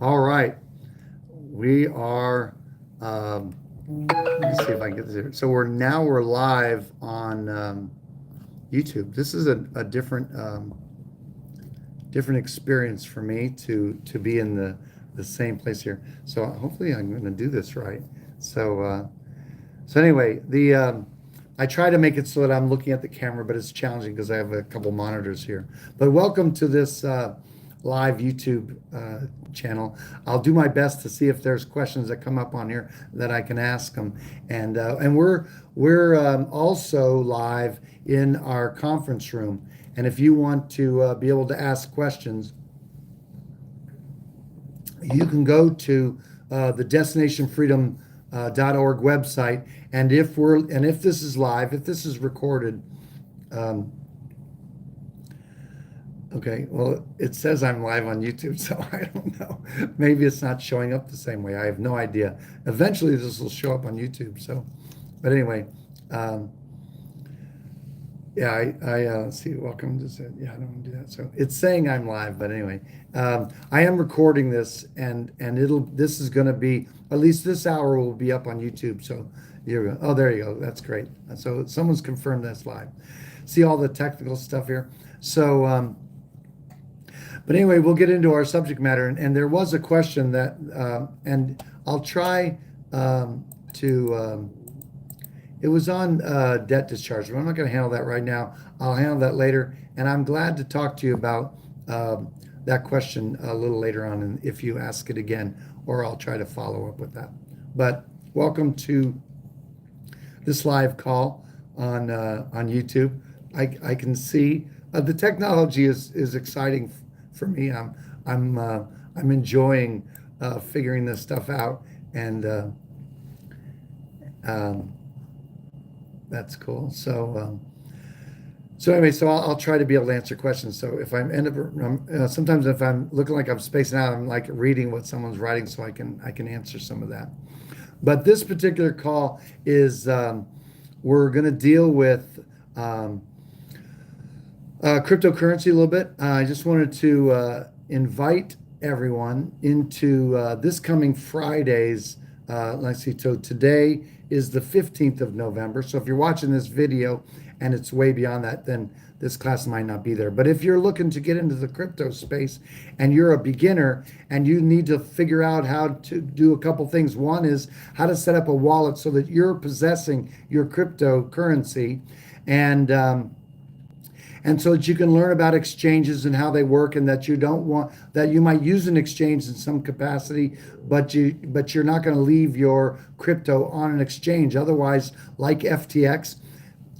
All right. We are, let me see if I can get this here. So we're live on YouTube. This is a different experience for me to be in the same place here. So hopefully I'm going to do this right. So so anyway, the I try to make it so that I'm looking at the camera, but it's challenging because I have a couple monitors here. But welcome to this live YouTube channel. I'll do my best to see if there's questions that come up on here that I can ask them. And we're also live in our conference room. And if you want to be able to ask questions, you can go to the destinationfreedom.org website, and if this is live, if this is recorded, um, okay, well, it says I'm live on YouTube, so I don't know. Maybe it's not showing up the same way. I have no idea. Eventually, this will show up on YouTube. So, but anyway, um, yeah, let's see. Welcome to say, yeah, I don't want to do that. So it's saying I'm live, but anyway, I am recording this, and this is going to be at least this hour will be up on YouTube. So here we go. Oh, there you go. That's great. So someone's confirmed that's live. See all the technical stuff here. So, but anyway, we'll get into our subject matter, and there was a question that, and I'll try to. It was on debt discharge, but I'm not going to handle that right now. I'll handle that later. And I'm glad to talk to you about that question a little later on, and if you ask it again, or I'll try to follow up with that. But welcome to this live call on YouTube. I can see the technology is exciting for me. I'm enjoying figuring this stuff out, and um, that's cool. So anyway, so I'll try to be able to answer questions. So if I'm end up sometimes if I'm looking like I'm spacing out, I'm like reading what someone's writing, so I can answer some of that. But this particular call is we're going to deal with cryptocurrency a little bit. I just wanted to invite everyone into this coming Friday's. Let's see. So today is the 15th of November. So if you're watching this video and it's way beyond that, then this class might not be there. But if you're looking to get into the crypto space and you're a beginner and you need to figure out how to do a couple things, one is how to set up a wallet so that you're possessing your cryptocurrency, and so that you can learn about exchanges and how they work, and that you don't want that you might use an exchange in some capacity, but you're not going to leave your crypto on an exchange. Otherwise, like FTX,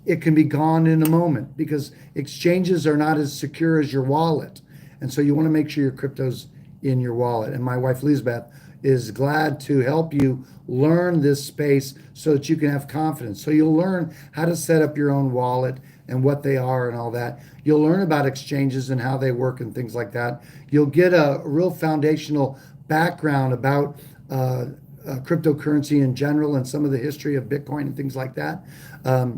it can be gone in a moment because exchanges are not as secure as your wallet. And so you want to make sure your crypto's in your wallet. And my wife Lisbeth is glad to help you learn this space so that you can have confidence. So you'll learn how to set up your own wallet and what they are and all that. You'll learn about exchanges and how they work and things like that. You'll get a real foundational background about cryptocurrency in general and some of the history of Bitcoin and things like that.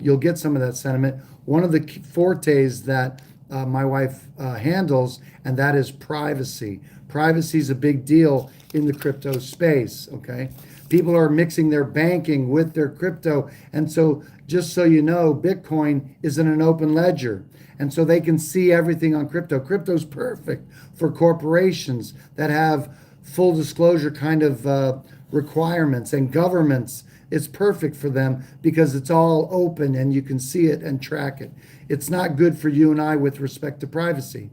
You'll get some of that sentiment. One of the fortes that my wife handles, and that is privacy. Privacy is a big deal in the crypto space, okay? People are mixing their banking with their crypto. And so, just so you know, Bitcoin is in an open ledger. And so they can see everything on crypto. Crypto's perfect for corporations that have full disclosure kind of requirements, and governments. It's perfect for them because it's all open and you can see it and track it. It's not good for you and I with respect to privacy.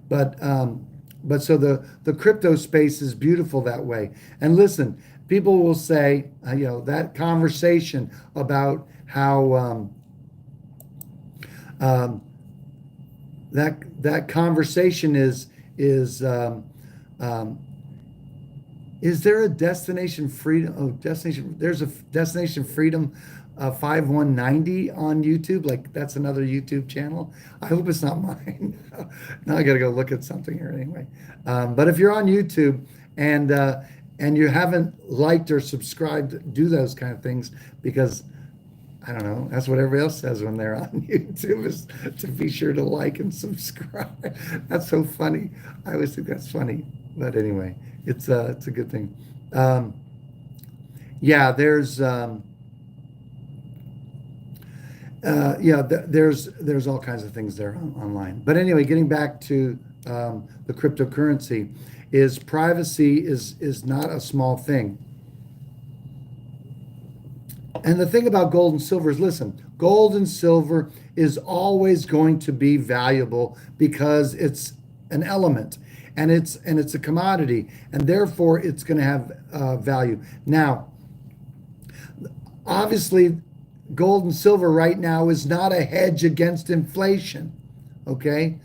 But so the crypto space is beautiful that way. And listen, people will say, that conversation about how that conversation is there a destination freedom? Oh, destination. There's a destination freedom 5190 on YouTube. Like that's another YouTube channel. I hope it's not mine. Now I got to go look at something here anyway. But if you're on YouTube and you haven't liked or subscribed, do those kind of things because I don't know. That's what everybody else says when they're on YouTube is to be sure to like and subscribe. That's so funny. I always think that's funny. But anyway, it's a good thing. Um, yeah, there's all kinds of things there online. But anyway, getting back to the cryptocurrency, is privacy is not a small thing. And the thing about gold and silver is, listen, gold and silver is always going to be valuable because it's an element, and it's a commodity, and therefore it's going to have value. Now, obviously, gold and silver right now is not a hedge against inflation. Okay?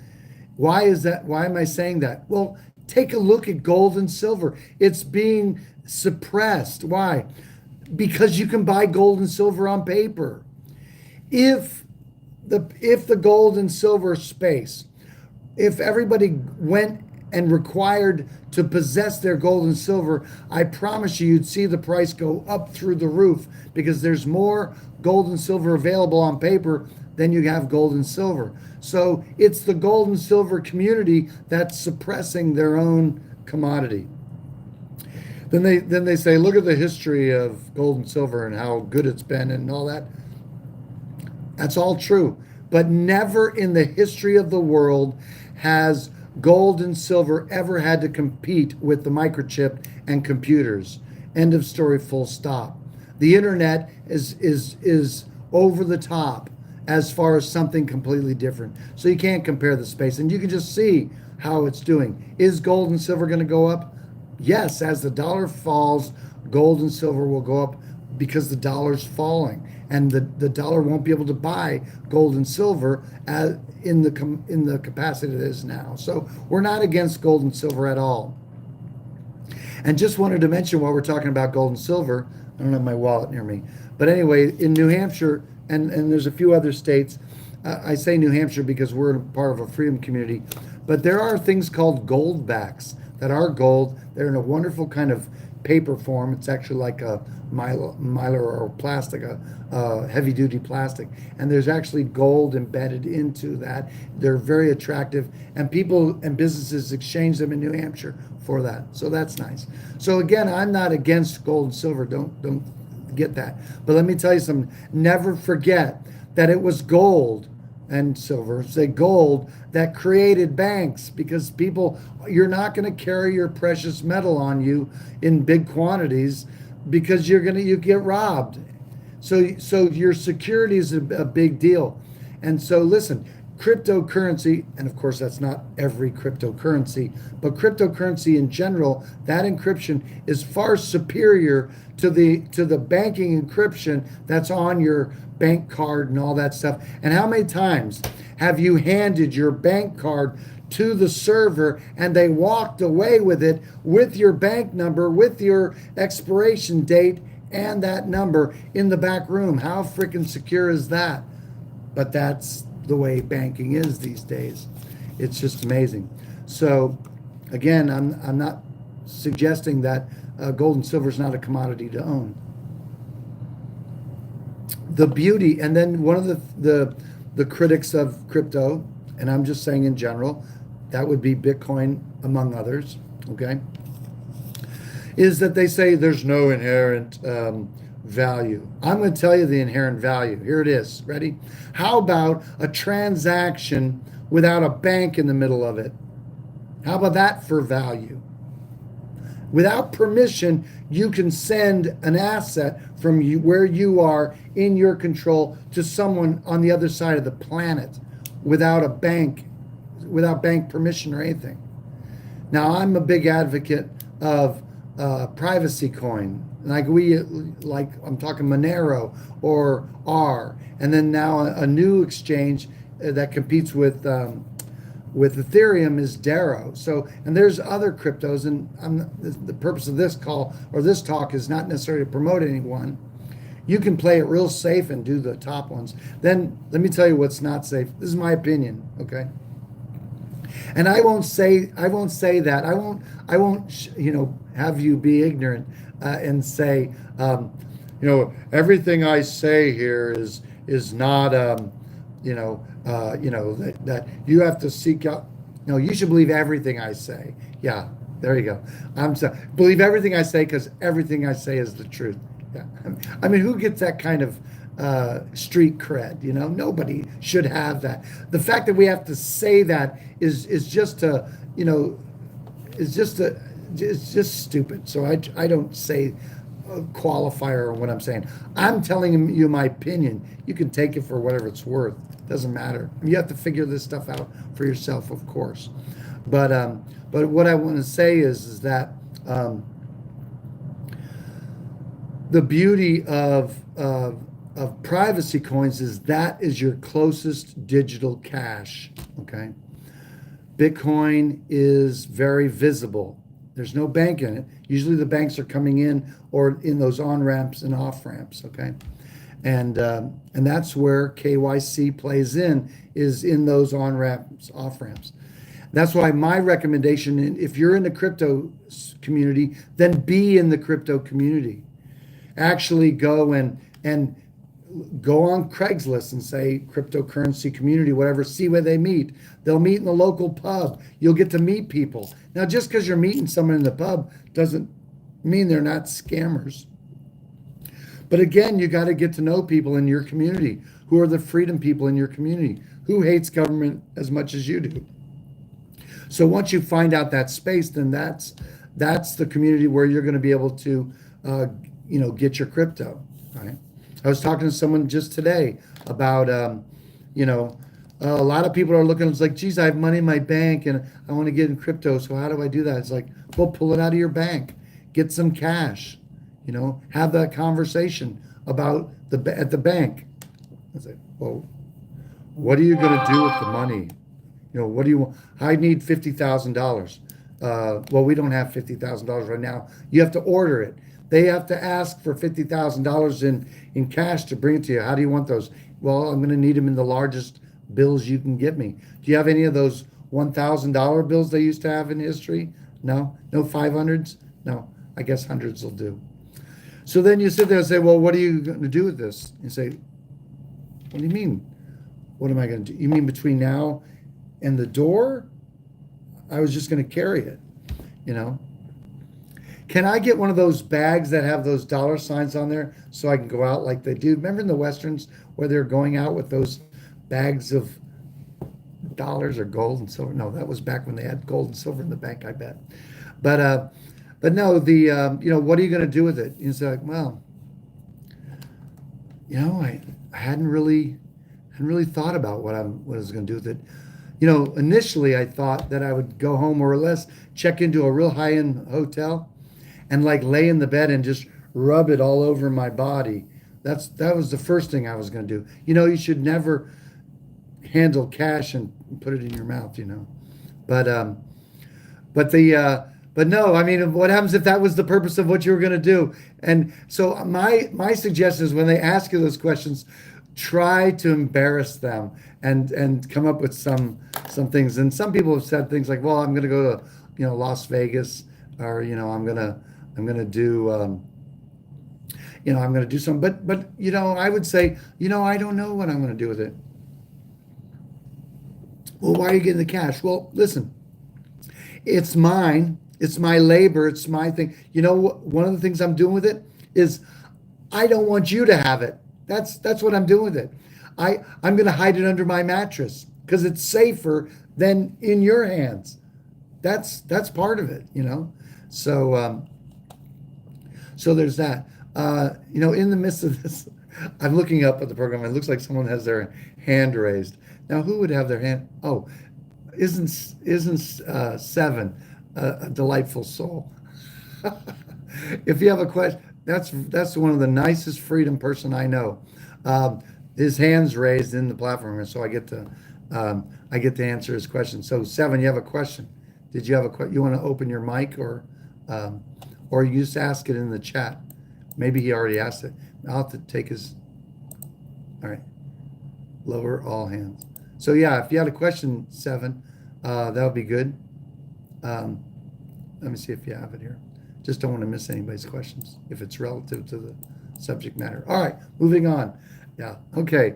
Why is that? Why am I saying that? Well, take a look at gold and silver. It's being suppressed. Why? Because you can buy gold and silver on paper. If if the gold and silver space, if everybody went and required to possess their gold and silver, I promise you'd see the price go up through the roof because there's more gold and silver available on paper than you have gold and silver. So it's the gold and silver community that's suppressing their own commodity. Then they say, look at the history of gold and silver and how good it's been and all that. That's all true. But never in the history of the world has gold and silver ever had to compete with the microchip and computers. End of story, full stop. The internet is over the top as far as something completely different. So you can't compare the space. And you can just see how it's doing. Is gold and silver going to go up? Yes, as the dollar falls, gold and silver will go up because the dollar's falling, and the dollar won't be able to buy gold and silver in the capacity it is now. So we're not against gold and silver at all. And just wanted to mention while we're talking about gold and silver, I don't have my wallet near me, but anyway, in New Hampshire and there's a few other states. I say New Hampshire because we're part of a freedom community, but there are things called goldbacks that are gold. They're in a wonderful kind of paper form. It's actually like a mylar or plastic, a heavy duty plastic. And there's actually gold embedded into that. They're very attractive, and people and businesses exchange them in New Hampshire for that. So that's nice. So again, I'm not against gold and silver. Don't get that. But let me tell you something. Never forget that it was gold and silver, say gold, that created banks, because people, you're not going to carry your precious metal on you in big quantities because you get robbed. So your security is a big deal. And so listen, cryptocurrency, and of course that's not every cryptocurrency, but cryptocurrency in general, that encryption is far superior to the banking encryption that's on your bank card and all that stuff. And how many times have you handed your bank card to the server and they walked away with it, with your bank number, with your expiration date and that number in the back room? How freaking secure is that? But that's the way banking is these days. It's just amazing. So again, I'm not suggesting that gold and silver is not a commodity to own. The beauty, and then one of the critics of crypto, and I'm just saying in general, that would be Bitcoin among others, okay, is that they say there's no inherent value. I'm going to tell you the inherent value. Here it is. Ready? How about a transaction without a bank in the middle of it? How about that for value? Without permission, you can send an asset from where you are in your control to someone on the other side of the planet without a bank, without bank permission or anything. Now, I'm a big advocate of privacy coin, like I'm talking Monero or R, and then now a new exchange that competes with Ethereum is Darrow. So, and there's other cryptos, and the purpose of this call or this talk is not necessarily to promote anyone. You can play it real safe and do the top ones. Then let me tell you what's not safe. This is my opinion, okay? And I won't say that. I won't have you be ignorant and say everything I say here is not that you have to seek out. No, you should believe everything I say. Yeah, There you go. I'm so believe everything I say because everything I say is the truth. Yeah. I mean, who gets that kind of street cred? You know, nobody should have that. The fact that we have to say that is just a, you know, is just a, it's just stupid. So I don't say a qualifier or what I'm saying. I'm telling you my opinion. You can take it for whatever it's worth. Doesn't matter. You have to figure this stuff out for yourself, of course. But what I want to say is that the beauty of privacy coins is that is your closest digital cash. Okay, Bitcoin is very visible. There's no bank in it. Usually the banks are coming in or in those on ramps and off ramps. Okay, and that's where KYC plays in, is in those on ramps, off ramps. That's why my recommendation, if you're in the crypto community, then be in the crypto community. Actually go and go on Craigslist and say cryptocurrency community, whatever, see where they meet. They'll meet in the local pub. You'll get to meet people. Now, just because you're meeting someone in the pub doesn't mean they're not scammers. But again, you got to get to know people in your community. Who are the freedom people in your community? Who hates government as much as you do? So once you find out that space, then that's the community where you're going to be able to, get your crypto. Right? I was talking to someone just today about, a lot of people are looking. It's like, geez, I have money in my bank and I want to get in crypto. So how do I do that? It's like, well, pull it out of your bank, get some cash, have that conversation about at the bank. I say, well, what are you going to do with the money? What do you want? I need $50,000. Well, we don't have $50,000 right now. You have to order it. They have to ask for $50,000 in cash to bring it to you. How do you want those? Well, I'm going to need them in the largest bills you can get me. Do you have any of those $1,000 bills they used to have in history? No? No 500s? No. I guess hundreds will do. So then you sit there and say, well, what are you going to do with this? You say, what do you mean? What am I going to do? You mean between now and the door? I was just going to carry it, Can I get one of those bags that have those dollar signs on there so I can go out like they do? Remember in the Westerns where they're going out with those bags of dollars or gold and silver? No, that was back when they had gold and silver in the bank, I bet. But no, what are you going to do with it? It's like, well, I hadn't really thought about what I was going to do with it. Initially I thought that I would go home more or less, check into a real high-end hotel and like lay in the bed and just rub it all over my body. That was the first thing I was going to do. You should never handle cash and put it in your mouth, But no, I mean, what happens if that was the purpose of what you were going to do? And so my suggestion is when they ask you those questions, try to embarrass them and come up with some things. And some people have said things like, well, I'm going to go to, Las Vegas, or, I'm going to do, I'm going to do something. But, I would say, I don't know what I'm going to do with it. Well, why are you getting the cash? Well, listen, it's mine. It's my labor. It's my thing. One of the things I'm doing with it is I don't want you to have it. That's what I'm doing with it. I'm going to hide it under my mattress because it's safer than in your hands. That's part of it, So there's that. In the midst of this, I'm looking up at the program. It looks like someone has their hand raised. Now, who would have their hand? Oh, isn't Seven a delightful soul? If you have a question, that's one of the nicest freedom person I know. His hand's raised in the platform, and so I get to answer his question. So Seven, you have a question? Did you have a question? You want to open your mic, or you just ask it in the chat? Maybe he already asked it. I'll have to take his. All right. Lower all hands. So yeah, if you had a question, Seven, that would be good. Let me see if you have it here. Just don't want to miss anybody's questions if it's relative to the subject matter. All right, moving on. Yeah, okay.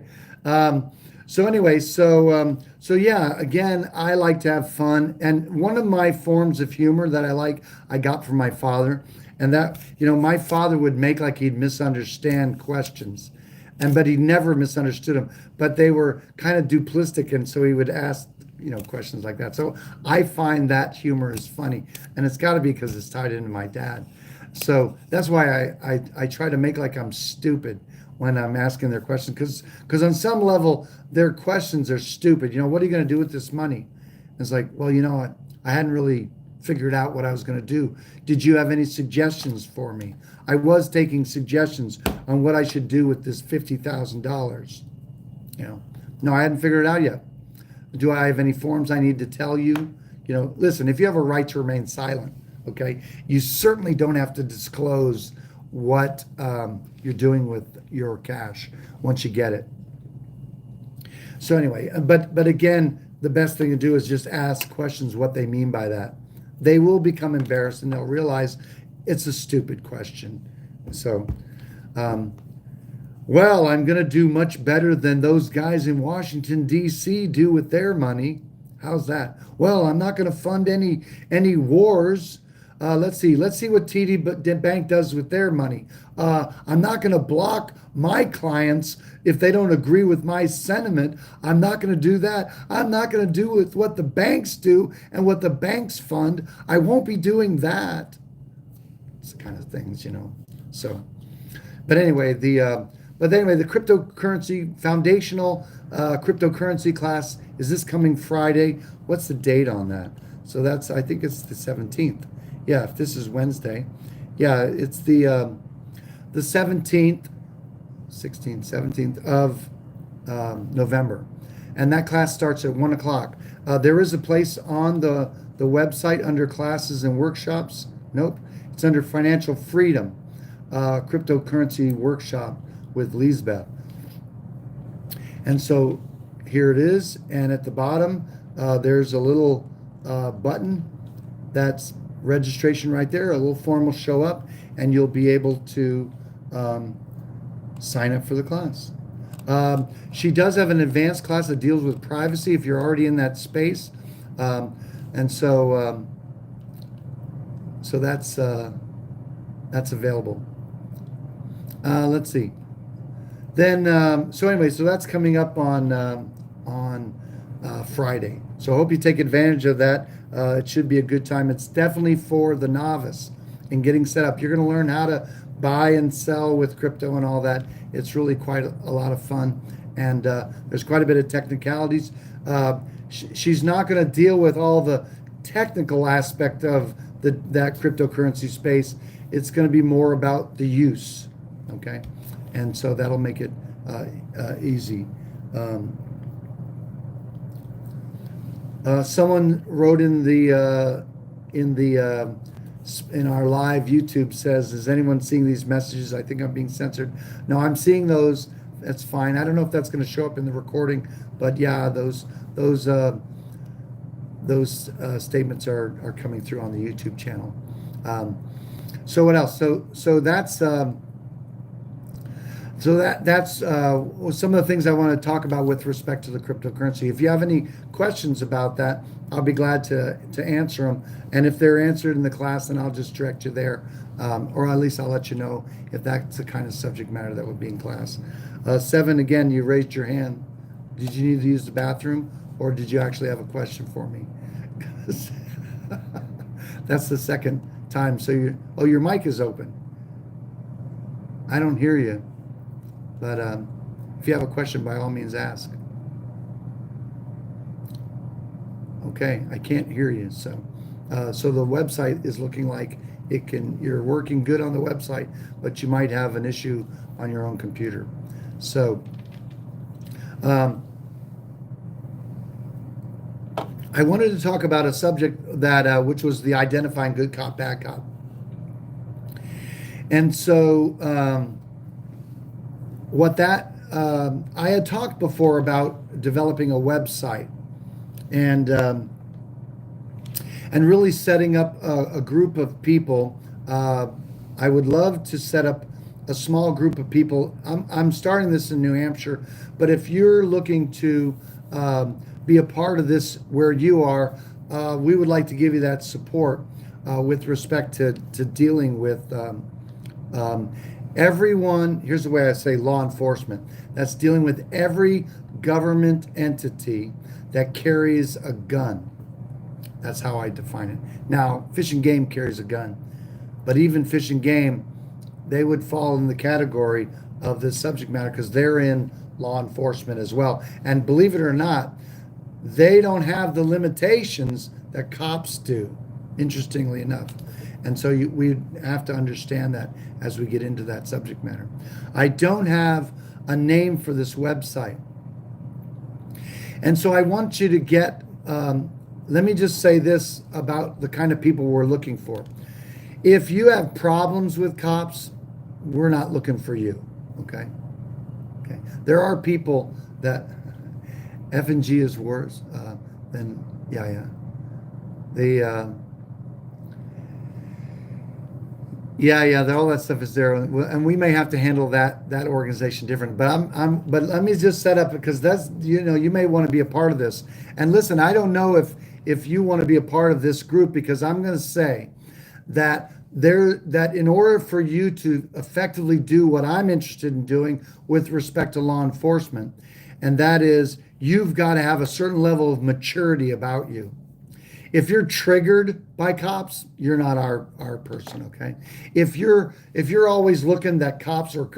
So anyway, so yeah, again, I like to have fun, and one of my forms of humor that I got from my father, and that my father would make like he'd misunderstand questions, but he never misunderstood them, but they were kind of duplistic, and so he would ask questions like that. So I find that humor is funny, and it's got to be because it's tied into my dad. So that's why I try to make like I'm stupid when I'm asking their questions, because on some level their questions are stupid. What are you going to do with this money? It's like, well, I hadn't really figured out what I was going to do. Did you have any suggestions for me? I was taking suggestions on what I should do with this $50,000. No, I hadn't figured it out yet. Do I have any forms I need to tell you? Listen, if you have a right to remain silent, okay, you certainly don't have to disclose what you're doing with your cash once you get it. So anyway, but again, the best thing to do is just ask questions what they mean by that. They will become embarrassed and they'll realize it's a stupid question. So, well, I'm going to do much better than those guys in Washington, D.C. do with their money. How's that? Well, I'm not going to fund any wars. Let's see what TD Bank does with their money. I'm not going to block my clients if they don't agree with my sentiment. I'm not going to do that. I'm not going to do with what the banks do and what the banks fund. I won't be doing that. It's the kind of things, So, but anyway, the cryptocurrency foundational cryptocurrency class is this coming Friday. What's the date on that? So I think it's the 17th. Yeah, if this is Wednesday. Yeah, it's the 17th, 16th, 17th of November. And that class starts at 1 o'clock. There is a place on the website under classes and workshops. Nope, it's under financial freedom, cryptocurrency workshop with Lisbeth. And so here it is. And at the bottom, there's a little button that's registration right there. A little form will show up and you'll be able to sign up for the class. She does have an advanced class that deals with privacy if you're already in that space. And so that's available. Let's see. Then, so that's coming up on Friday. So I hope you take advantage of that. It should be a good time. It's definitely for the novice in getting set up. You're going to learn how to buy and sell with crypto and all that. It's really quite a lot of fun. And there's quite a bit of technicalities. She's not going to deal with all the technical aspect of that cryptocurrency space. It's going to be more about the use. Okay. And so that'll make it easy. Someone wrote in our live YouTube, says, is anyone seeing these messages? I think I'm being censored. No, I'm seeing those. That's fine. I don't know if that's going to show up in the recording, but yeah, those statements are coming through on the YouTube channel. So what else? So that's some of the things I want to talk about with respect to the cryptocurrency. If you have any questions about that, I'll be glad to answer them. And if they're answered in the class, then I'll just direct you there, or at least I'll let you know if that's the kind of subject matter that would be in class. 7, again, you raised your hand. Did you need to use the bathroom, or did you actually have a question for me? That's the second time. So your mic is open. I don't hear you. But if you have a question, by all means, ask. Okay, I can't hear you. So the website is looking like you're working good on the website, but you might have an issue on your own computer. So I wanted to talk about a subject that which was the identifying good cop, bad cop. And so I had talked before about developing a website and really setting up a group of people. I would love to set up a small group of people. I'm starting this in New Hampshire, but if you're looking to be a part of this where you are, we would like to give you that support with respect to dealing with everyone. Here's the way I say law enforcement. That's dealing with every government entity that carries a gun. That's how I define it. Now, Fish and Game carries a gun, but even Fish and Game, they would fall in the category of this subject matter because they're in law enforcement as well. And believe it or not, they don't have the limitations that cops do, interestingly enough. And so we have to understand that as we get into that subject matter. I don't have a name for this website. And so I want you to get, let me just say this about the kind of people we're looking for. If you have problems with cops, we're not looking for you, okay? Okay. There are people that F and G is worse than, yeah. All that stuff is there, and we may have to handle that organization different. But let me just set up, because that's, you may want to be a part of this. And listen, I don't know if you want to be a part of this group, because I'm going to say that in order for you to effectively do what I'm interested in doing with respect to law enforcement, and that is, you've got to have a certain level of maturity about you. If you're triggered by cops, you're not our person, okay? If you're always looking that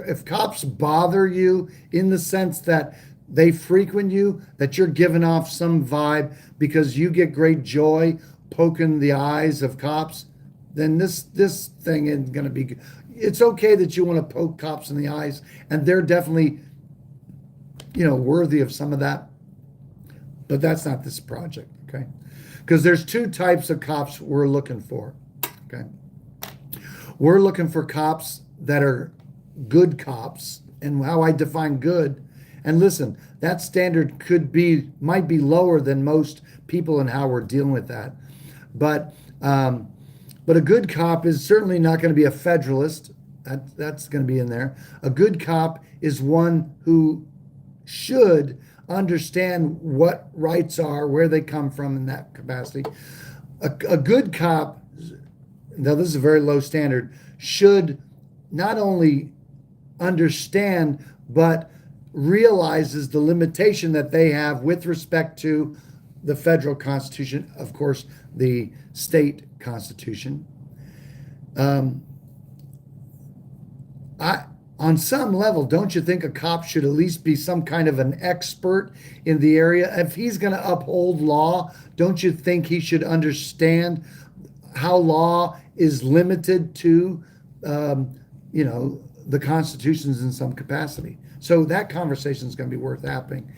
if cops bother you in the sense that they frequent you, that you're giving off some vibe because you get great joy poking the eyes of cops, then this thing isn't going to be good. It's okay that you want to poke cops in the eyes, and they're definitely, worthy of some of that, but that's not this project, okay? Because there's two types of cops we're looking for, okay? We're looking for cops that are good cops, and how I define good, and listen, that standard might be lower than most people in how we're dealing with that, but a good cop is certainly not going to be a federalist. That's going to be in there. A good cop is one who should understand what rights are, where they come from in that capacity. A good cop, now this is a very low standard, should not only understand, but realizes the limitation that they have with respect to the federal Constitution, of course, the state Constitution. On some level, don't you think a cop should at least be some kind of an expert in the area? If he's going to uphold law, don't you think he should understand how law is limited to, the Constitution's in some capacity? So that conversation is going to be worth happening.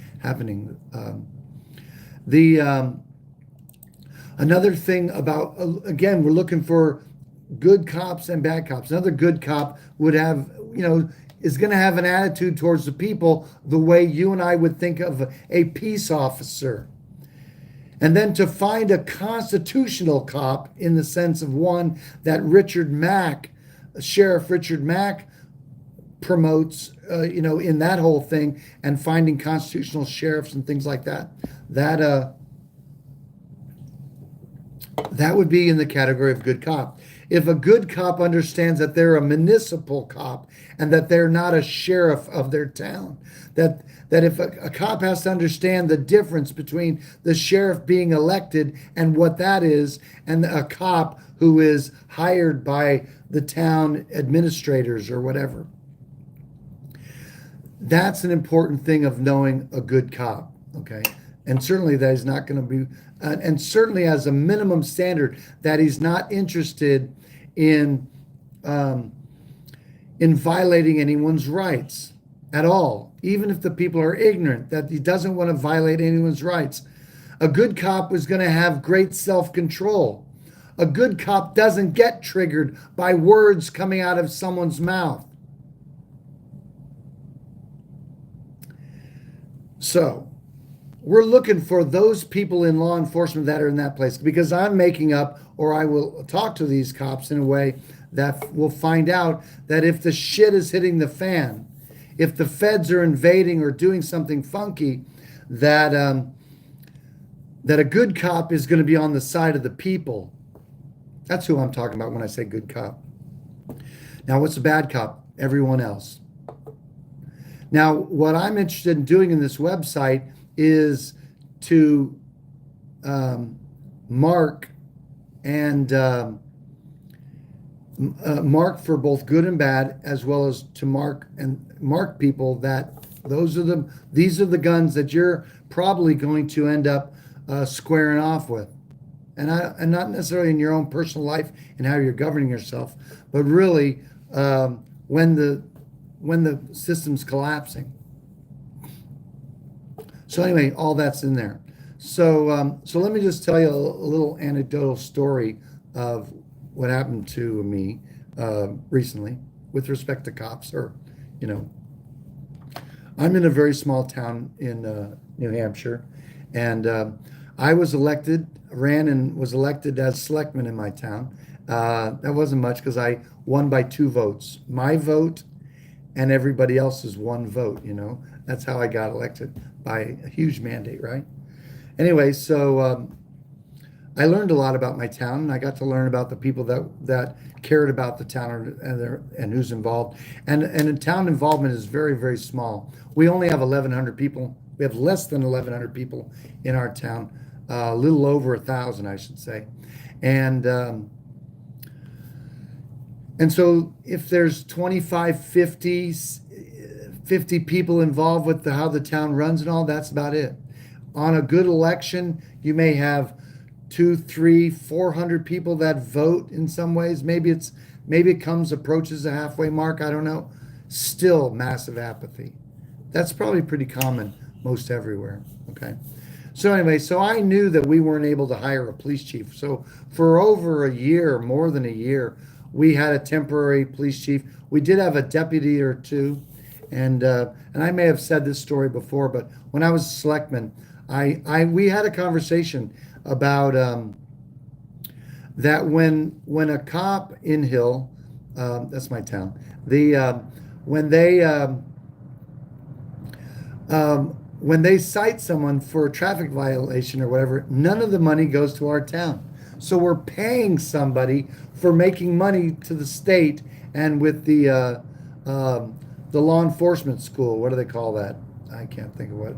Another thing about, again, we're looking for good cops and bad cops. Another good cop would have, is going to have an attitude towards the people the way you and I would think of a peace officer. And then to find a constitutional cop in the sense of one that Sheriff Richard Mack promotes, in that whole thing, and finding constitutional sheriffs and things like that, that would be in the category of good cop. If a good cop understands that they're a municipal cop and that they're not a sheriff of their town, that if a cop has to understand the difference between the sheriff being elected and what that is, and a cop who is hired by the town administrators or whatever. That's an important thing of knowing a good cop, okay? And certainly that is not going to be, and certainly as a minimum standard, that he's not interested in violating anyone's rights at all, even if the people are ignorant, that he doesn't want to violate anyone's rights. A good cop is going to have great self-control. A good cop doesn't get triggered by words coming out of someone's mouth. So, we're looking for those people in law enforcement that are in that place, because I'm making up, or I will talk to these cops in a way that will find out that if the shit is hitting the fan, if the feds are invading or doing something funky, that that a good cop is going to be on the side of the people. That's who I'm talking about when I say good cop. Now, what's a bad cop? Everyone else. Now, what I'm interested in doing in this website is to mark and mark for both good and bad, as well as to mark people that these are the guns that you're probably going to end up squaring off with, and not necessarily in your own personal life and how you're governing yourself, but really when the system's collapsing. So anyway, all that's in there. So let me just tell you a little anecdotal story of what happened to me recently with respect to cops. Or, I'm in a very small town in New Hampshire, and I ran and was elected as selectman in my town. That wasn't much because I won by 2 votes. My vote and everybody else's 1 vote, That's how I got elected, by a huge mandate, right? Anyway, so I learned a lot about my town, and I got to learn about the people that cared about the town and who's involved. And town involvement is very, very small. We only have 1,100 people. We have less than 1,100 people in our town, a little over 1,000, I should say. And so if there's 25, 50 people involved with how the town runs and all, that's about it. On a good election, you may have 200, 300, 400 people that vote in some ways. Maybe it approaches the halfway mark. I don't know. Still massive apathy. That's probably pretty common most everywhere. Okay. So anyway, so I knew that we weren't able to hire a police chief. So for over a year, more than a year, we had a temporary police chief. We did have a deputy or 2. And I may have said this story before, but when I was a selectman, we had a conversation about that when a cop in Hill, that's my town, when they cite someone for a traffic violation or whatever, none of the money goes to our town. So we're paying somebody for making money to the state, and with the law enforcement school, what do they call that? I can't think of what,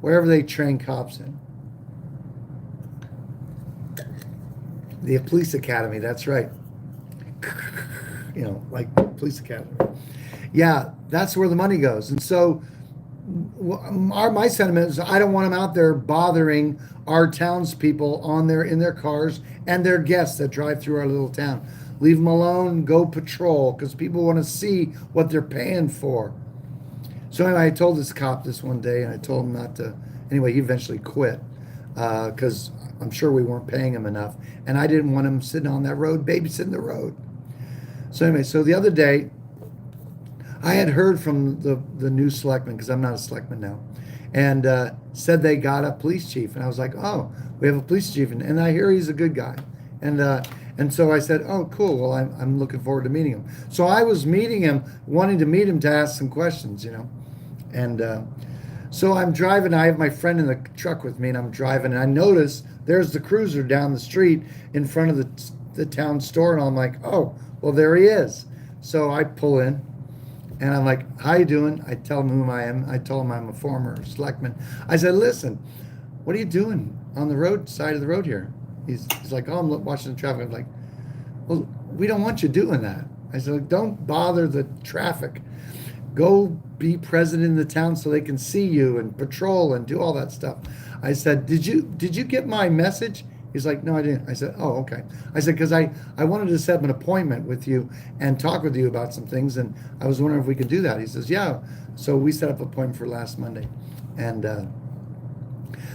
wherever they train cops in. The police academy, that's right. Like police academy. Yeah, that's where the money goes. And so my sentiment is, I don't want them out there bothering our townspeople in their cars and their guests that drive through our little town. Leave them alone, go patrol, because people want to see what they're paying for. So anyway, I told this cop this one day, and I told him not to. Anyway, he eventually quit because I'm sure we weren't paying him enough, and I didn't want him sitting on that road, babysitting the road. So anyway, so the other day, I had heard from the new selectman, because I'm not a selectman now, and said they got a police chief, and I was like, oh, we have a police chief, and I hear he's a good guy, and so I said, oh, cool. Well, I'm looking forward to meeting him. So I was wanting to meet him to ask some questions, And so I'm driving. I have my friend in the truck with me, and I'm driving, and I notice there's the cruiser down the street in front of the town store, and I'm like, oh, well, there he is. So I pull in, and I'm like, how you doing? I tell him who I am. I told him I'm a former selectman. I said, listen, what are you doing on the side of the road here? He's like, oh, I'm watching the traffic. I'm like, well, we don't want you doing that. I said, don't bother the traffic. Go be president in the town so they can see you and patrol and do all that stuff. I said, did you get my message? He's like, no, I didn't. I said, oh, okay. I said, because I wanted to set up an appointment with you and talk with you about some things, and I was wondering if we could do that. He says, yeah. So we set up an appointment for last Monday. And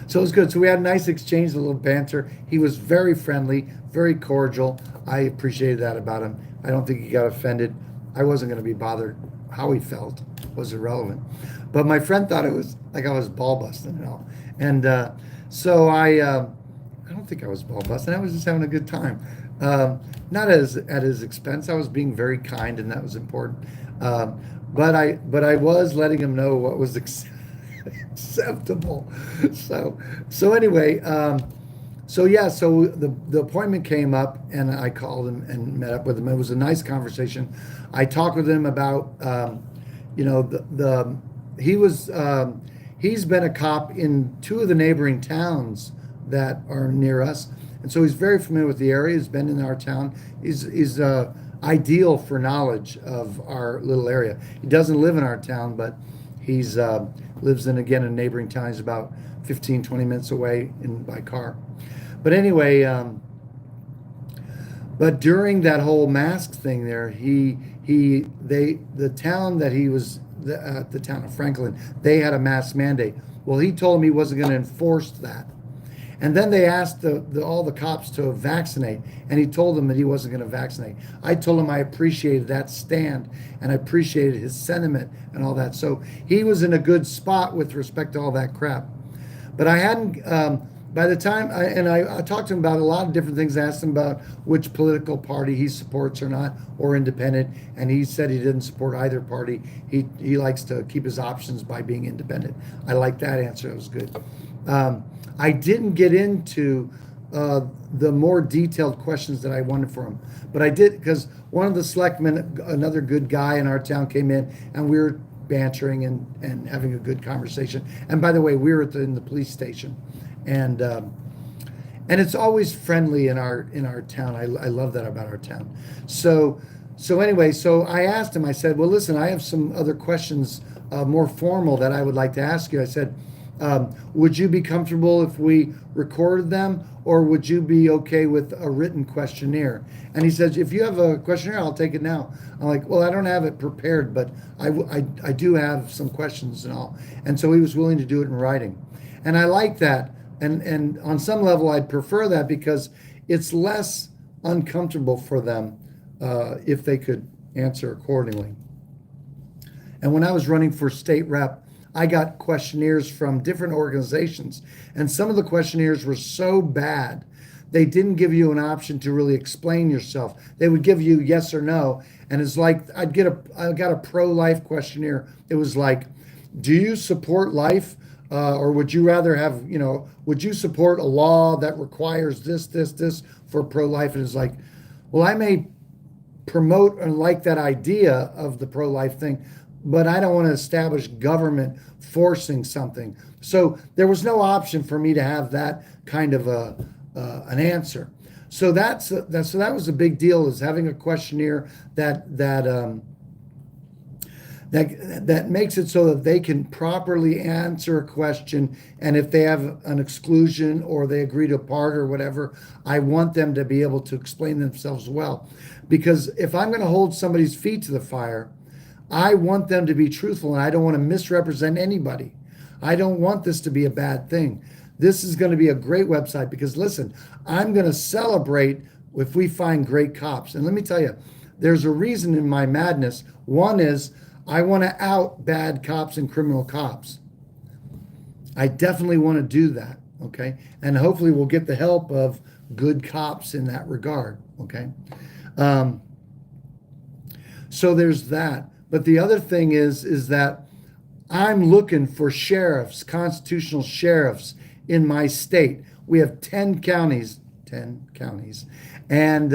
so it was good. So we had a nice exchange, a little banter. He was very friendly, very cordial. I appreciated that about him. I don't think he got offended. I wasn't going to be bothered how he felt. was irrelevant. But my friend thought it was like I was ball busting and all. And so I don't think I was ball busting. I was just having a good time. Not as at his expense. I was being very kind, and that was important. But I was letting him know what was acceptable. So anyway, so yeah, so the appointment came up, and I called him and met up with him. It was a nice conversation. I talked with him about, the he was he's been a cop in two of the neighboring towns that are near us, and so he's very familiar with the area. He's been in our town. He's ideal for knowledge of our little area. He doesn't live in our town, but he's lives in again a neighboring town. He's about 15, 20 minutes away by car. But anyway, but during that whole mask thing there, the town that he was, the town of Franklin, they had a mask mandate. Well, he told him he wasn't going to enforce that. And then they asked all the cops to vaccinate, and he told them that he wasn't going to vaccinate. I told him I appreciated that stand, and I appreciated his sentiment and all that. So he was in a good spot with respect to all that crap. But I hadn't, by the time, I talked to him about a lot of different things. I asked him about which political party he supports or not, or independent, and he said he didn't support either party. He likes to keep his options by being independent. I like that answer. It was good. I didn't get into the more detailed questions that I wanted for him, but I did because one of the selectmen, another good guy in our town, came in, and we were bantering and having a good conversation. And by the way, we were in the police station, and it's always friendly in our town. I love that about our town. So anyway, so I asked him. I said, well, listen, I have some other questions, more formal, that I would like to ask you. I said, would you be comfortable if we recorded them, or would you be okay with a written questionnaire? And he says, if you have a questionnaire, I'll take it now. I'm like, well, I don't have it prepared, but I do have some questions and all. And so he was willing to do it in writing. And I like that. And on some level, I'd prefer that because it's less uncomfortable for them if they could answer accordingly. And when I was running for state rep, I got questionnaires from different organizations, and some of the questionnaires were so bad, they didn't give you an option to really explain yourself. They would give you yes or no, and it's like I got a pro-life questionnaire. It was like, do you support life, or would you rather have, would you support a law that requires this for pro-life? And it's like, well, I may promote and like that idea of the pro-life thing, but I don't want to establish government forcing something. So there was no option for me to have that kind of an answer. So that was a big deal, is having a questionnaire that makes it so that they can properly answer a question, and if they have an exclusion or they agree to a part or whatever, I want them to be able to explain themselves well. Because if I'm going to hold somebody's feet to the fire, I want them to be truthful, and I don't want to misrepresent anybody. I don't want this to be a bad thing. This is going to be a great website because, listen, I'm going to celebrate if we find great cops. And let me tell you, there's a reason in my madness. One is I want to out bad cops and criminal cops. I definitely want to do that, okay? And hopefully we'll get the help of good cops in that regard, okay? So there's that. But the other thing is that I'm looking for sheriffs, constitutional sheriffs in my state. We have 10 counties. And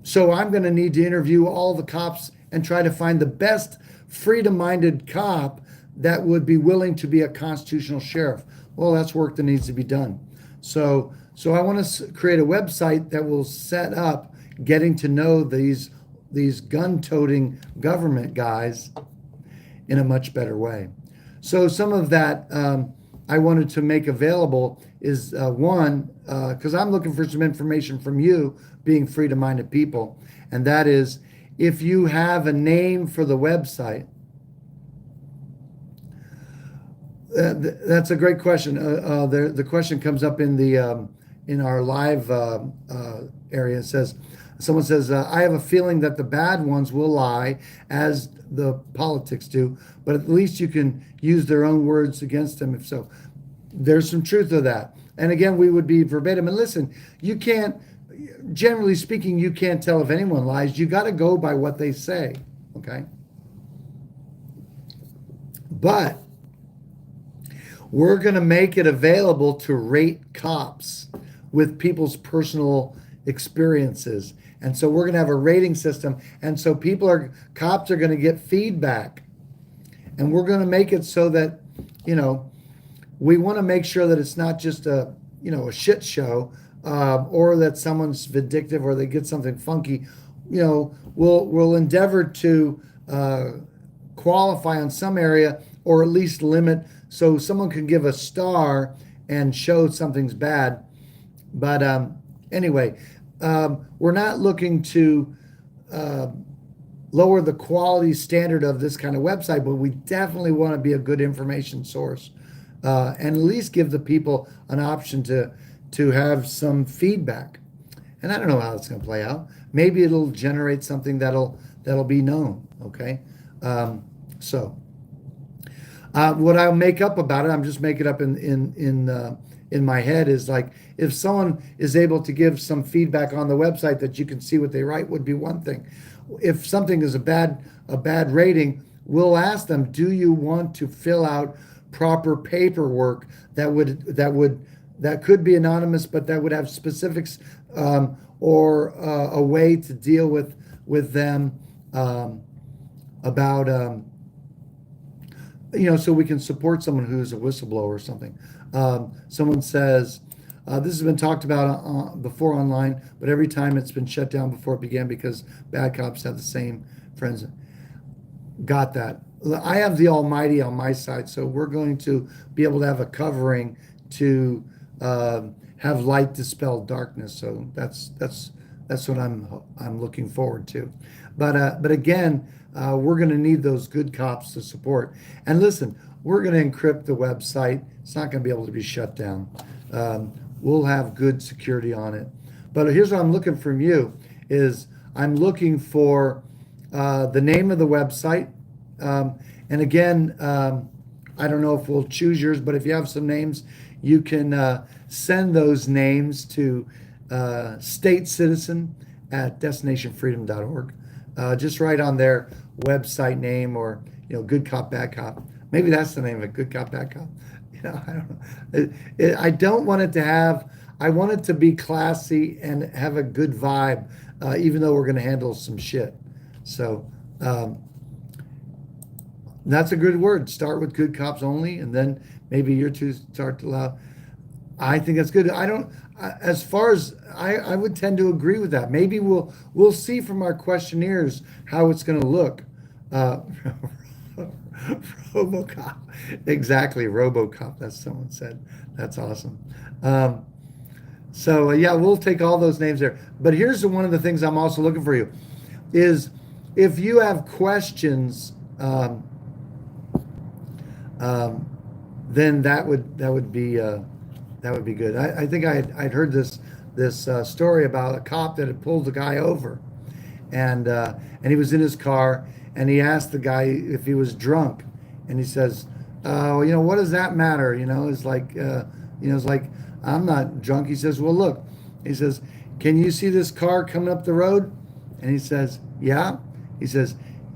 so I'm going to need to interview all the cops and try to find the best freedom-minded cop that would be willing to be a constitutional sheriff. Well, that's work that needs to be done. So I want to create a website that will set up getting to know these gun-toting government guys in a much better way. So some of that I wanted to make available is one, because I'm looking for some information from you, being freedom-minded people, and that is, if you have a name for the website. That's a great question. The question comes up in our live area. It says, Someone says, I have a feeling that the bad ones will lie, as the politics do, but at least you can use their own words against them if so. There's some truth to that. And again, we would be verbatim. And listen, you can't, generally speaking, you can't tell if anyone lies. You got to go by what they say. Okay. But we're going to make it available to rate cops with people's personal experiences. And so we're going to have a rating system. And so cops are going to get feedback. And we're going to make it so that, we want to make sure that it's not just a shit show, or that someone's vindictive or they get something funky. We'll endeavor to qualify on some area, or at least limit, so someone can give a star and show something's bad. But anyway, we're not looking to lower the quality standard of this kind of website, but we definitely want to be a good information source, and at least give the people an option to have some feedback. And I don't know how it's going to play out. Maybe it'll generate something that'll be known. Okay, so what I'll make up about it, I'm just making it up in my head, is like, if someone is able to give some feedback on the website that you can see what they write, would be one thing. If something is a bad rating, we'll ask them, do you want to fill out proper paperwork that could be anonymous, but that would have specifics, or a way to deal with them, about so we can support someone who's a whistleblower or something. Someone says, this has been talked about before online, but every time it's been shut down before it began because bad cops have the same friends. Got that. I have the Almighty on my side, so we're going to be able to have a covering to have light dispel darkness. So that's what I'm looking forward to. But again, we're going to need those good cops to support. And listen, we're going to encrypt the website. It's not going to be able to be shut down. We'll have good security on it. But here's what I'm looking from you is I'm looking for the name of the website. And again, I don't know if we'll choose yours, but if you have some names, you can send those names to statecitizen@destinationfreedom.org. Just write on their website name, or good cop, bad cop. Maybe that's the name of it, good cop, bad cop. I don't know. I don't want it to have. I want it to be classy and have a good vibe, even though we're going to handle some shit. So that's a good word. Start with good cops only, and then maybe your two start to allow. I think that's good. I don't. As far as I would tend to agree with that. Maybe we'll see from our questionnaires how it's going to look. RoboCop, exactly. RoboCop. That's someone said. That's awesome. So yeah, we'll take all those names there. But here's one of the things I'm also looking for you is if you have questions. Then that would be good. I think I'd heard this story about a cop that had pulled a guy over, and he was in his car, and he asked the guy if he was drunk, and he says, what does that matter? It's like I'm not drunk. He says, well, look, he says, can you see this car coming up the road? And he says, yeah. He says,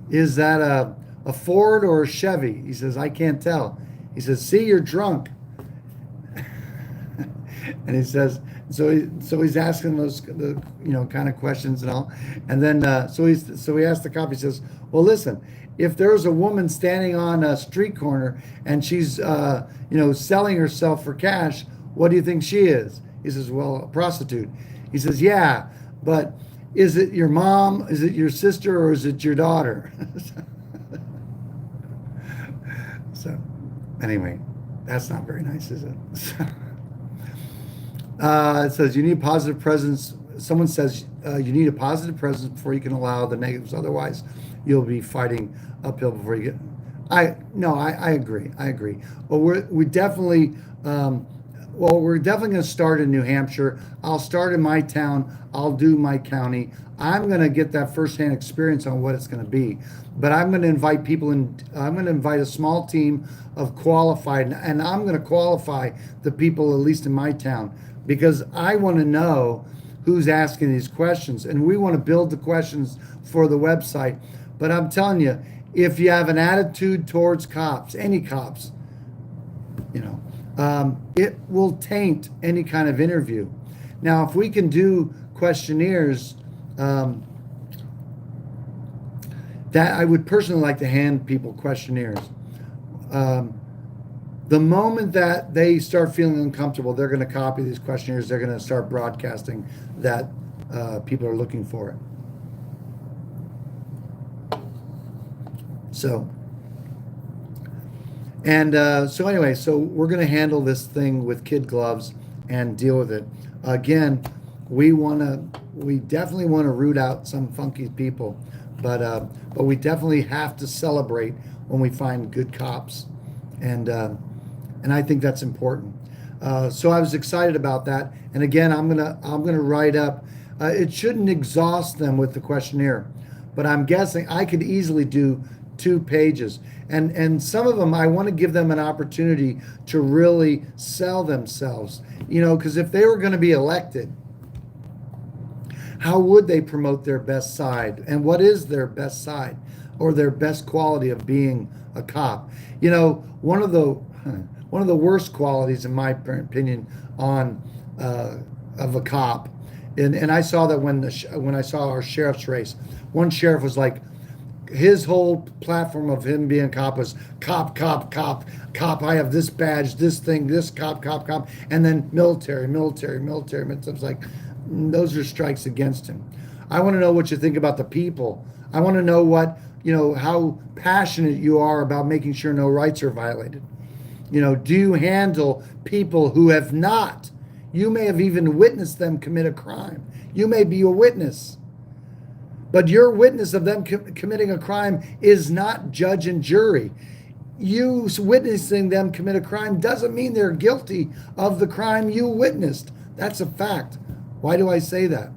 is that a Ford or a Chevy? He says, I can't tell. He says, see, you're drunk. And he says, so he's asking those kind of questions and all. And then so he asked the cop, he says, well, listen, if there's a woman standing on a street corner and she's selling herself for cash, what do you think she is? He says, well, a prostitute. He says, yeah, but is it your mom, is it your sister, or is it your daughter? So anyway, that's not very nice, is it? It says you need positive presence. Someone says you need a positive presence before you can allow the negatives. Otherwise, you'll be fighting uphill before you get. I agree. Well, we definitely Well, we're definitely going to start in New Hampshire. I'll start in my town. I'll do my county. I'm going to get that firsthand experience on what it's going to be. But I'm going to invite people in. I'm going to invite a small team of qualified, and I'm going to qualify the people, at least in my town, because I want to know who's asking these questions. And we want to build the questions for the website. But I'm telling you, if you have an attitude towards cops, any cops, you know, it will taint any kind of interview. Now, if we can do questionnaires, that I would personally like to hand people questionnaires. The moment that they start feeling uncomfortable, they're going to copy these questionnaires. They're going to start broadcasting that people are looking for it. So. And so anyway, so we're going to handle this thing with kid gloves and deal with it. Again, we definitely want to root out some funky people, but we definitely have to celebrate when we find good cops, and I think that's important. So I was excited about that, and again, I'm gonna write up. It shouldn't exhaust them with the questionnaire, but I'm guessing I could easily do 2 pages. And some of them, I want to give them an opportunity to really sell themselves, because if they were going to be elected, how would they promote their best side? And what is their best side or their best quality of being a cop? One of the worst qualities, in my opinion, of a cop, and I saw that when I saw our sheriff's race, one sheriff was like, his whole platform of him being a cop was cop, cop, cop, cop. I have this badge, this thing, this cop, cop, cop, and then military, military, military. It's like those are strikes against him. I want to know what you think about the people. I want to know how passionate you are about making sure no rights are violated. Do you handle people who have not? You may have even witnessed them commit a crime. You may be a witness. But your witness of them committing a crime is not judge and jury. You witnessing them commit a crime doesn't mean they're guilty of the crime you witnessed. That's a fact. Why do I say that?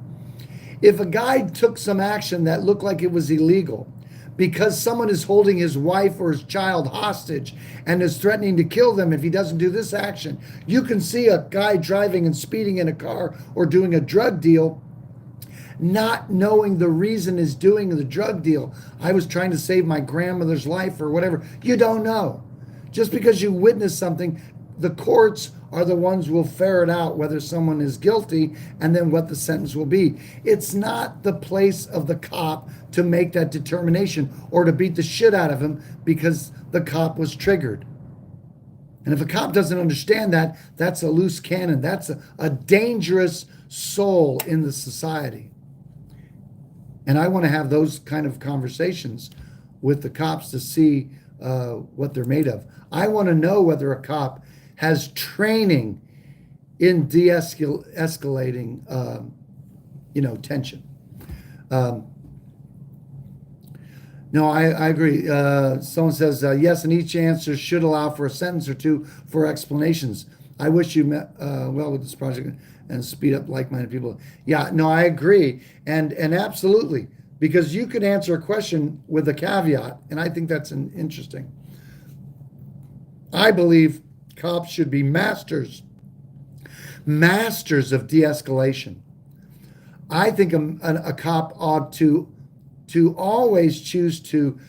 If a guy took some action that looked like it was illegal because someone is holding his wife or his child hostage and is threatening to kill them if he doesn't do this action, you can see a guy driving and speeding in a car or doing a drug deal, not knowing the reason is doing the drug deal. I was trying to save my grandmother's life or whatever. You don't know. Just because you witness something, the courts are the ones who will ferret out whether someone is guilty and then what the sentence will be. It's not the place of the cop to make that determination or to beat the shit out of him because the cop was triggered. And if a cop doesn't understand that, that's a loose cannon. That's a dangerous soul in the society. And I want to have those kind of conversations with the cops to see what they're made of. I want to know whether a cop has training in de-escalating, tension. No, I agree. Someone says, yes, and each answer should allow for a sentence or two for explanations. I wish you met well with this project and speed up like-minded people. Yeah, no, I agree. And absolutely, because you could answer a question with a caveat, and I think that's interesting. I believe cops should be masters of de-escalation. I think a cop ought to always choose to,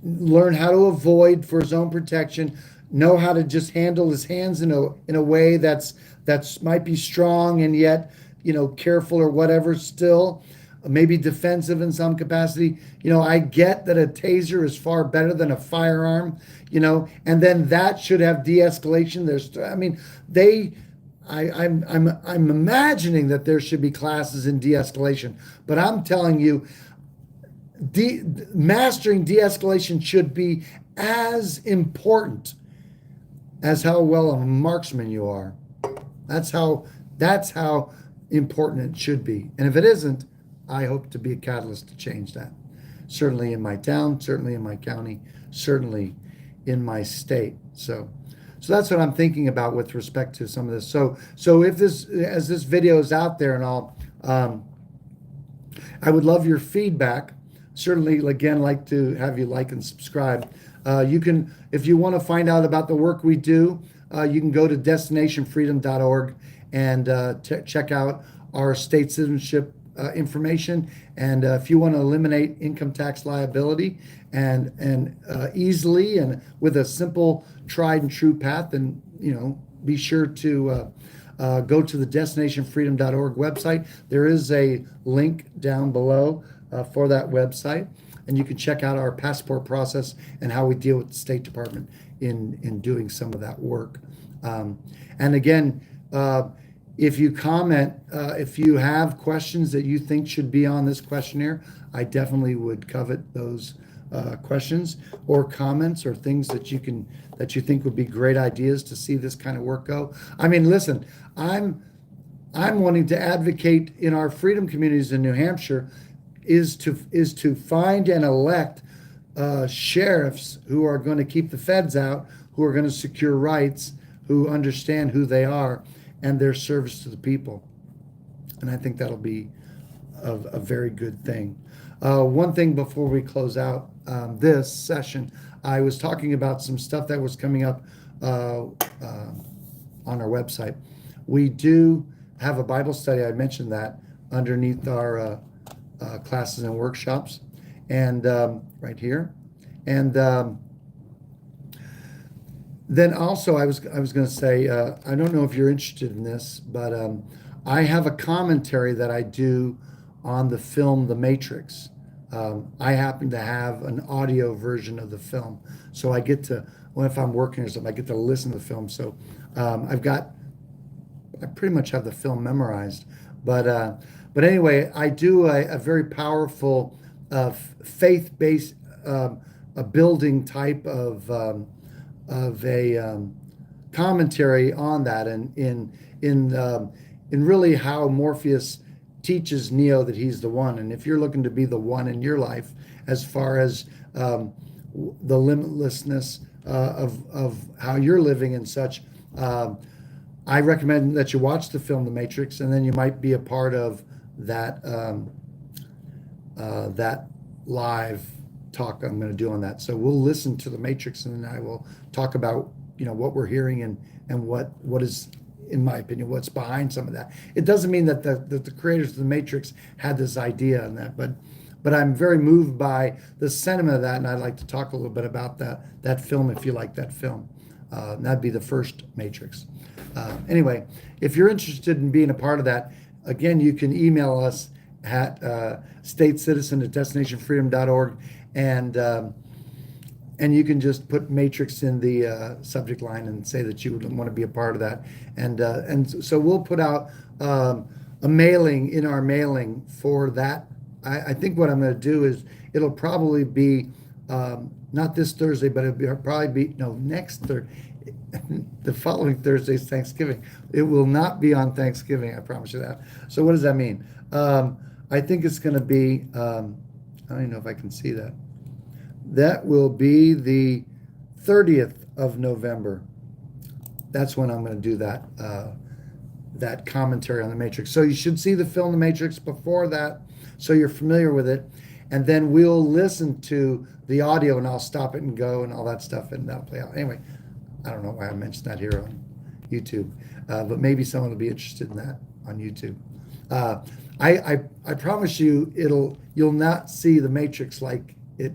learn how to avoid for his own protection, know how to just handle his hands in a way that's might be strong and yet, careful or whatever still, maybe defensive in some capacity. I get that a taser is far better than a firearm, and then that should have de-escalation. I'm imagining that there should be classes in de-escalation, but I'm telling you, mastering de-escalation should be as important as how well a marksman you are. That's how important it should be. And if it isn't, I hope to be a catalyst to change that. Certainly in my town, certainly in my county, certainly in my state. So So that's what I'm thinking about with respect to some of this. So if this, as this video is out there and all, I would love your feedback. Certainly, again, like to have you like and subscribe. You can, if you want to find out about the work we do, you can go to destinationfreedom.org and check out our state citizenship information. And if you want to eliminate income tax liability and easily and with a simple, tried and true path, then be sure to go to the destinationfreedom.org website. There is a link down below for that website, and you can check out our passport process and how we deal with the State Department in doing some of that work. And again, if you comment, if you have questions that you think should be on this questionnaire, I definitely would covet those questions or comments or things that you think would be great ideas to see this kind of work go. I mean, listen, I'm wanting to advocate in our freedom communities in New Hampshire is to find and elect sheriffs who are going to keep the feds out, who are going to secure rights, who understand who they are and their service to the people. And I think that'll be a very good thing. One thing before we close out this session, I was talking about some stuff that was coming up on our website. We do have a Bible study. I mentioned that underneath our classes and workshops, and right here. And then also I was going to say, I don't know if you're interested in this, but I have a commentary that I do on the film The Matrix. I happen to have an audio version of the film, so I get to, well, if I'm working or something, I get to listen to the film. So I pretty much have the film memorized. But anyway, I do a very powerful faith-based a building type of a commentary on that, and in really how Morpheus teaches Neo that he's the one. And if you're looking to be the one in your life, as far as the limitlessness of how you're living and such, I recommend that you watch the film The Matrix, and then you might be a part of that that live talk I'm going to do on that. So we'll listen to The Matrix, and then I will talk about what we're hearing and what is, in my opinion, what's behind some of that. It doesn't mean that the creators of The Matrix had this idea and that, but I'm very moved by the sentiment of that, and I'd like to talk a little bit about that film if you like that film. That'd be the first Matrix. Anyway, if you're interested in being a part of that, again, you can email us at statecitizen@destinationfreedom.org, and you can just put Matrix in the subject line and say that you would want to be a part of that. And so we'll put out a mailing in our mailing for that. I think what I'm going to do is it'll probably be not this Thursday, but it'll probably be next Thursday. The following Thursday is Thanksgiving. It will not be on Thanksgiving, I promise you that. So what does that mean? I think it's going to be, I don't even know if I can see that. That will be the 30th of November. That's when I'm going to do that commentary on The Matrix. So you should see the film The Matrix before that, so you're familiar with it. And then we'll listen to the audio, and I'll stop it and go and all that stuff, and that'll play out. Anyway, I don't know why I mentioned that here on YouTube, but maybe someone will be interested in that on YouTube. I promise you, you'll not see The Matrix like it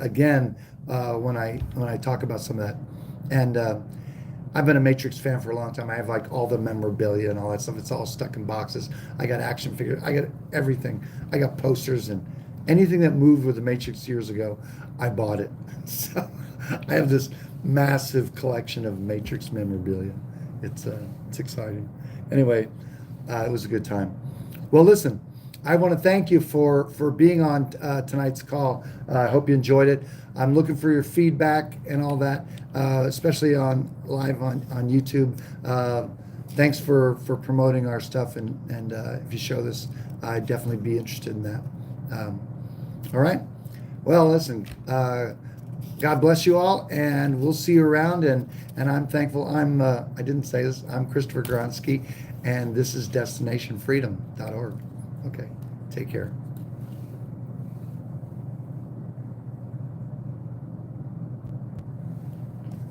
again when I talk about some of that. And I've been a Matrix fan for a long time. I have like all the memorabilia and all that stuff. It's all stuck in boxes. I got action figures. I got everything. I got posters, and anything that moved with The Matrix years ago, I bought it. So I have this massive collection of Matrix memorabilia. It's exciting. Anyway, it was a good time. Well, listen, I want to thank you for being on tonight's call. I hope you enjoyed it. I'm looking for your feedback and all that, especially live on YouTube. Thanks for promoting our stuff, and if you show this, I'd definitely be interested in that. All right. Well, listen, God bless you all, and we'll see you around. And I'm thankful. I didn't say this. I'm Christopher Gronsky, and this is DestinationFreedom.org. Okay, take care.